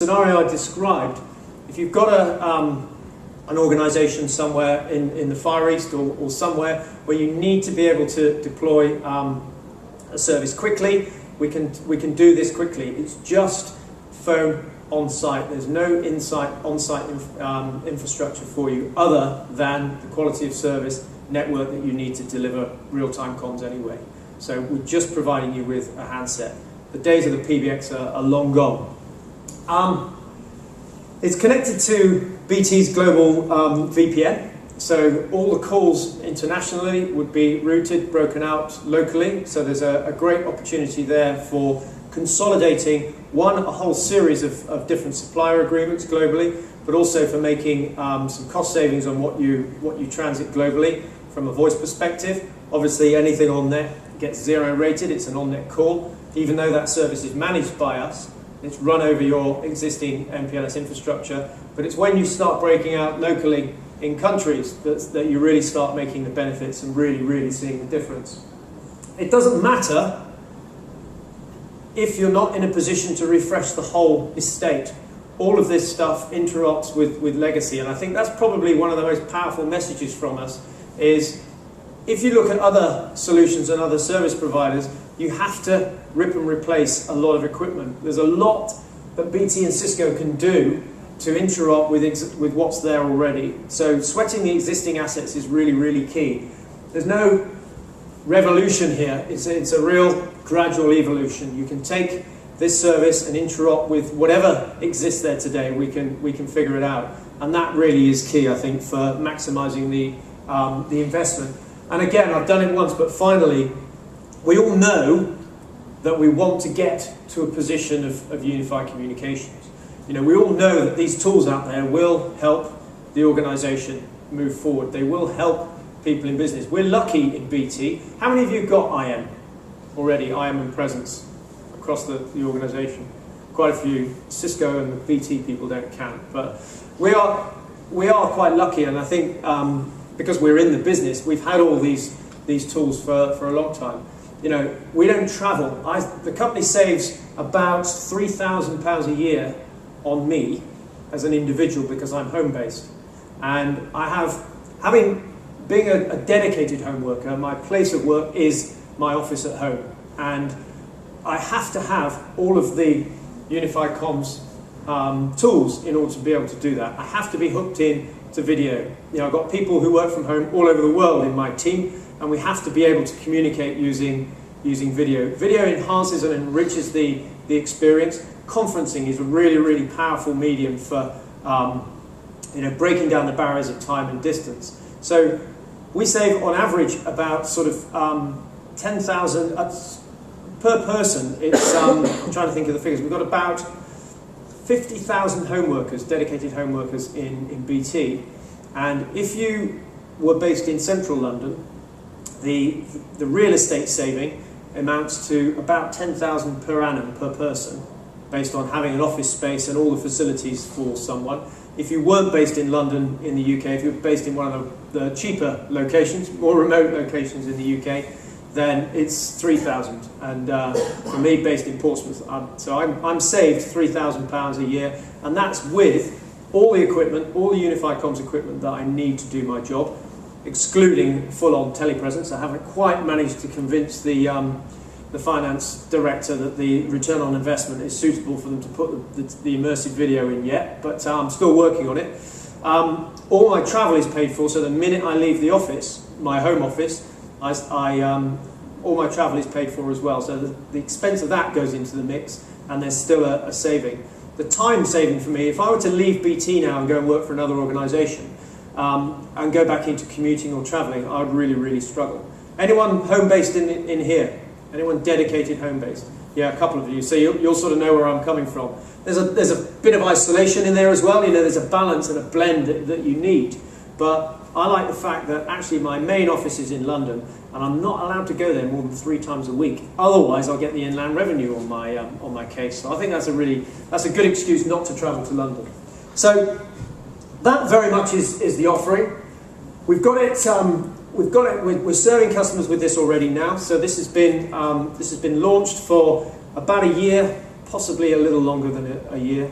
Scenario I described, if you've got an organisation somewhere in the Far East or somewhere where you need to be able to deploy a service quickly, we can do this quickly. It's just phone on site. There's no on-site infrastructure for you other than the quality of service network that you need to deliver real-time comms anyway. So we're just providing you with a handset. The days of the PBX are long gone. It's connected to BT's global VPN, so all the calls internationally would be routed, broken out locally, so there's a great opportunity there for consolidating, a whole series of different supplier agreements globally, but also for making some cost savings on what you transit globally from a voice perspective. Obviously anything on net gets 0 rated, it's an on-net call, even though that service is managed by us. It's run over your existing MPLS infrastructure, but it's when you start breaking out locally in countries that you really start making the benefits and really seeing the difference. It doesn't matter if you're not in a position to refresh the whole estate. All of this stuff interopts with legacy, and I think that's probably one of the most powerful messages from us is if you look at other solutions and other service providers, you have to rip and replace a lot of equipment. There's a lot that BT and Cisco can do to interop with what's there already. So sweating the existing assets is really key. There's no revolution here. It's a real gradual evolution. You can take this service and interop with whatever exists there today. We can figure it out, and that really is key, I think, for maximising the investment. And again, I've done it once, but finally, we all know that we want to get to a position of unified communications. You know, we all know that these tools out there will help the organisation move forward. They will help people in business. We're lucky in BT. How many of you got IM already, IM and presence across the organisation? Quite a few. Cisco and the BT people don't count, but we are quite lucky, and I think because we're in the business, we've had all these tools for a long time. You know, we don't travel. The company saves about £3,000 a year on me as an individual because I'm home-based. And being a dedicated home worker, my place of work is my office at home. And I have to have all of the unified comms tools in order to be able to do that. I have to be hooked in to video. You know, I've got people who work from home all over the world in my team, and we have to be able to communicate using video. Video enhances and enriches the experience. Conferencing is a really powerful medium for breaking down the barriers of time and distance. So we save on average about sort of 10,000 per person. It's I'm trying to think of the figures. We've got about 50,000 home workers, dedicated home workers in BT, and if you were based in central London, the real estate saving amounts to about 10,000 per annum per person, based on having an office space and all the facilities for someone. If you weren't based in London in the UK, if you were based in one of the cheaper locations, more remote locations in the UK, then it's 3,000. And for me, based in Portsmouth, so I'm saved £3,000 a year, and that's with all the equipment, all the unified comms equipment that I need to do my job, excluding full-on telepresence. I haven't quite managed to convince the finance director that the return on investment is suitable for them to put the immersive video in yet, but I'm still working on it. All my travel is paid for, so the minute I leave the office, my home office, all my travel is paid for as well, so the expense of that goes into the mix, and there's still a saving. The time saving for me, if I were to leave BT now and go and work for another organisation, and go back into commuting or travelling, I would really struggle. Anyone home-based in here? Anyone dedicated home-based? Yeah, a couple of you, so you'll sort of know where I'm coming from. There's a bit of isolation in there as well. You know, there's a balance and a blend that you need, but I like the fact that actually my main office is in London, and I'm not allowed to go there more than 3 times a week. Otherwise, I'll get the inland revenue on my case. So I think that's a good excuse not to travel to London. So that very much is the offering. We've got it. We're serving customers with this already now. So this has been launched for about a year, possibly a little longer than a year.